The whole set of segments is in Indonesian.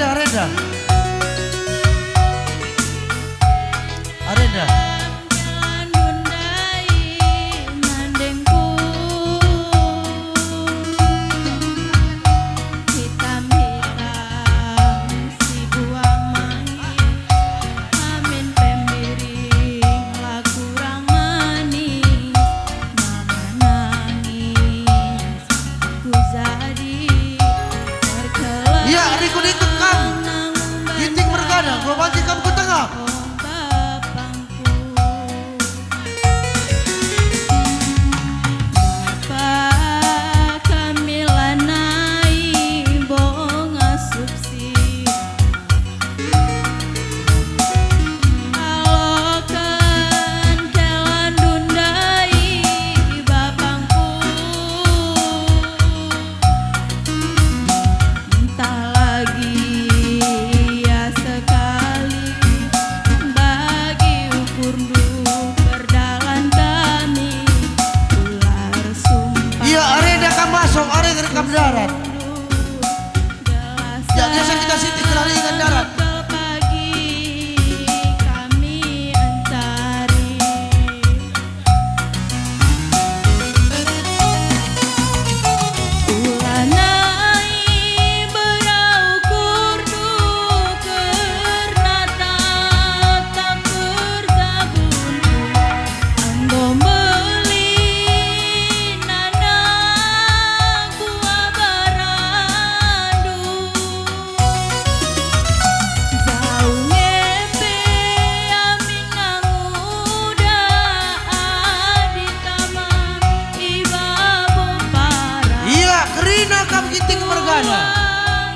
Arenda, Arenda. Arenda. Darat. Ya, biasa kita siti kelarikan darat.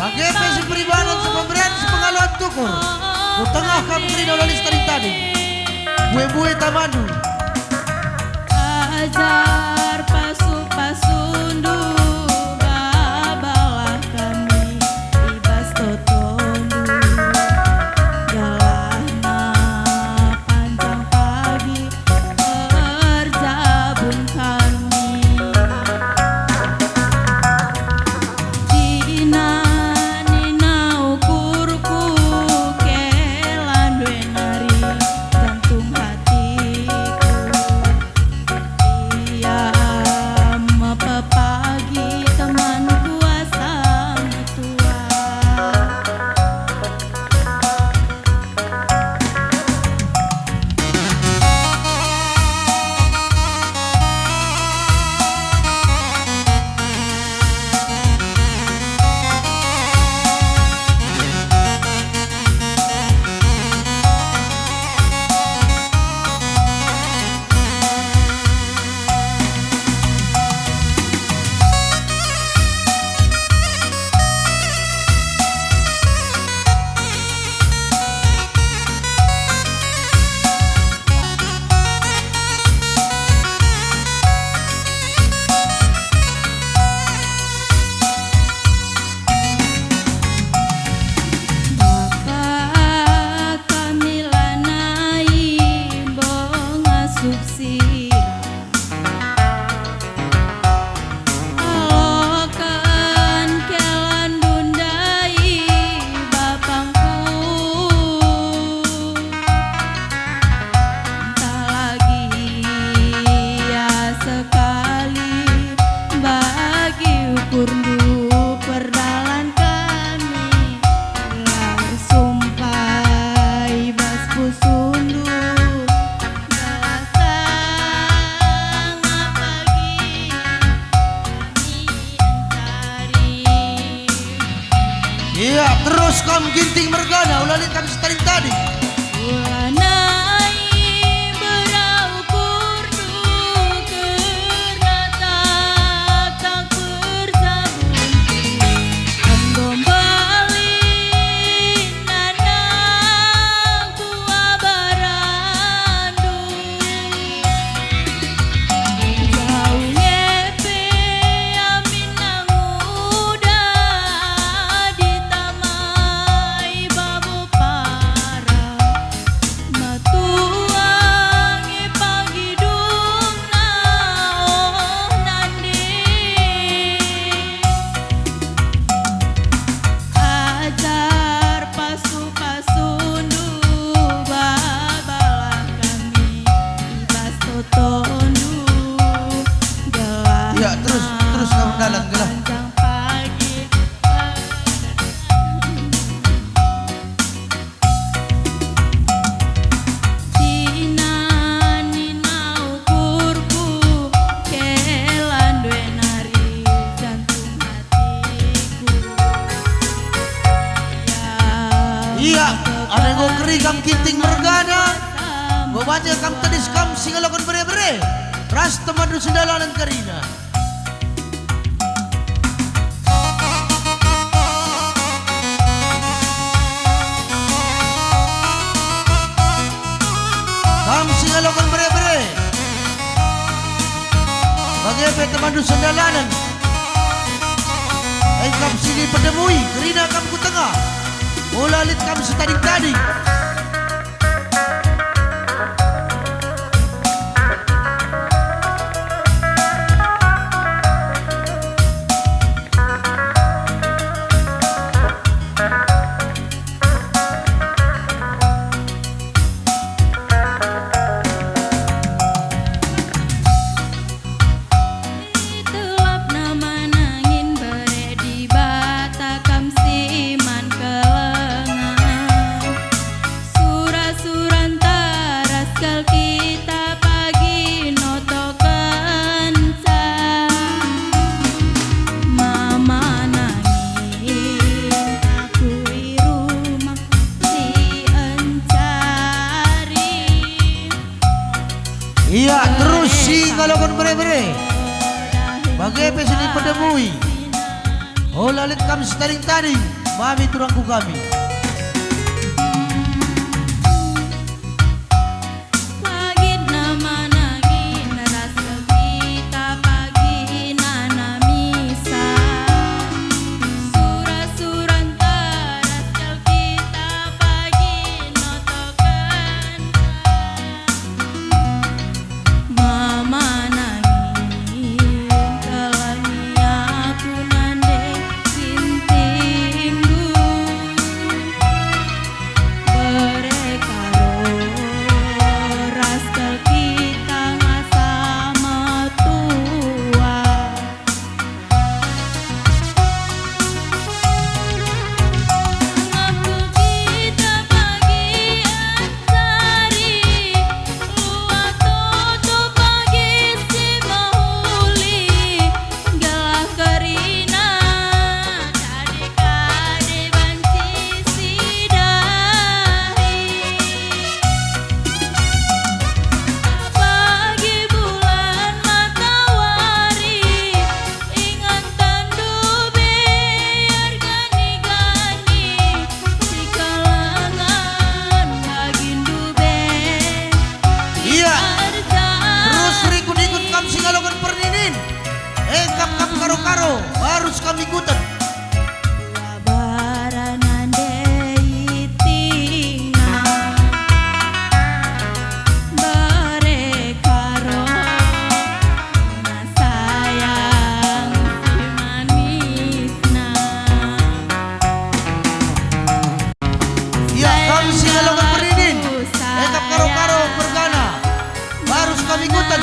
Bagai pesi peribanan sepemberian sepengalaman tukur. Kutengah kamu kerina oleh listari tadi. Bue-bue tamanu. Ajar pasu-pasundu babalah kami ibas totondu. Galahna panjang pagi terjabun kami. Iya, terus kamu ginting mergana ulah kami setaring tadi. Ada go keri kam kinting mergana. Go baca kam tadis kam singalokon bere-bere. Ras temadu sendalanan karina. Kam singalokon bere-bere. Bagaimana temadu sendalanan. Kam sini pedemui, kerina kam ku tengah. Mula lit kam setading-tading. Iya, terus si galokon bere-bere. Bagaimana sini pedemui. Oh lalit kami setading-tading. Mami turangku kami. Karo-karo harus kami ikutan. Ya kami singalongan perinin. Ekap karo-karo bergana harus kami ikutan.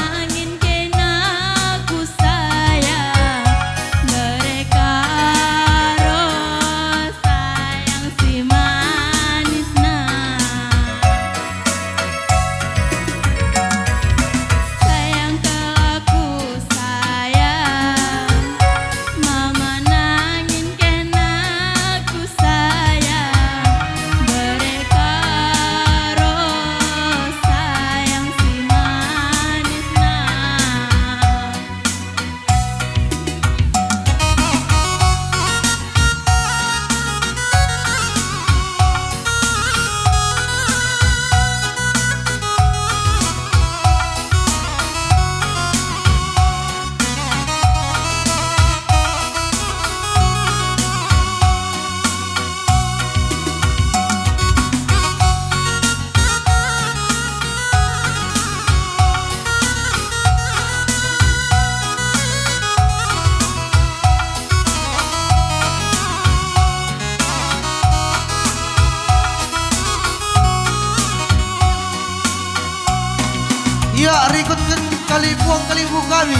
Ya rikutkan kalibu kami.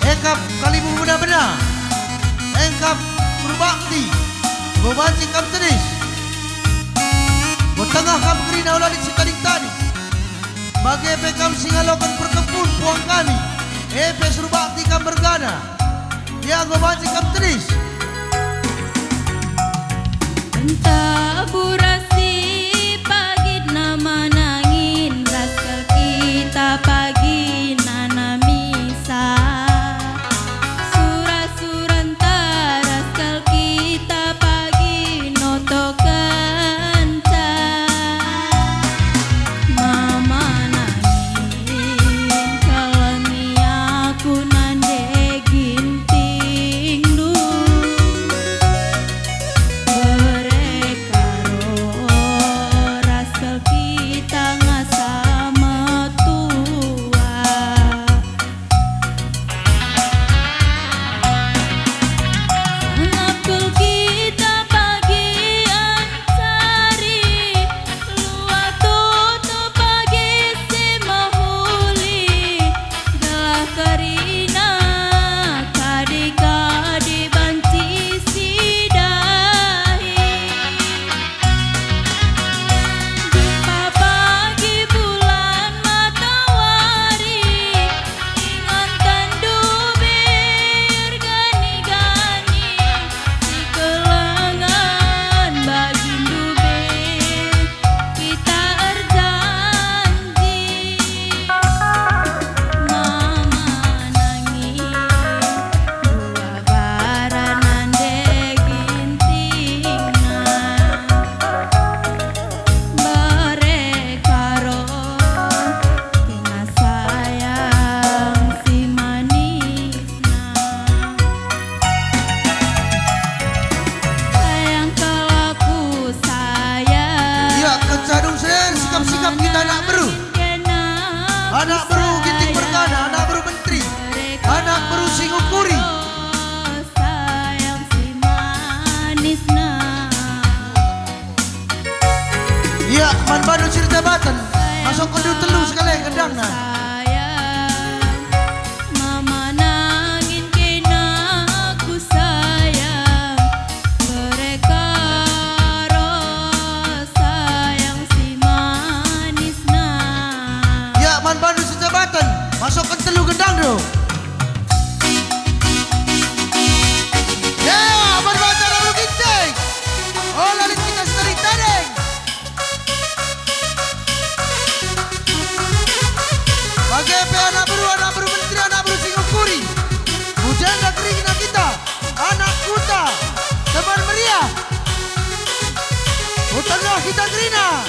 Ekap kalibu benar-benar. Engkap berbakti. Gobanci kam tenis. Tengah kam kerina uladit si tadi. Bagai pekam singalokan perkepun puang kami. Epe suruh bakti kam bergana. Ya gobanci kam tenis. Entah burasi siap kita anak beru. Anak beru Ginting Bergana, anak beru menteri, anak beru Singukuri. Sayang si manisna. Iya, man Bandung Sirta Batan. Masuk kendu telu sekali kendang nah. Mama nangin kena aku sayang. Mereka sayang si manisna. Ya, man Bandung Sirta Batan. Masuk ke telu gendang do. Ya, man Batan Abru Ginting. Oh, lalit kita sering-sering. Bagi anak beru menteri, anak beru Singapura. Bujanda Kerina kita, anak kuta, teman meriah. Utanglah kita Kerina.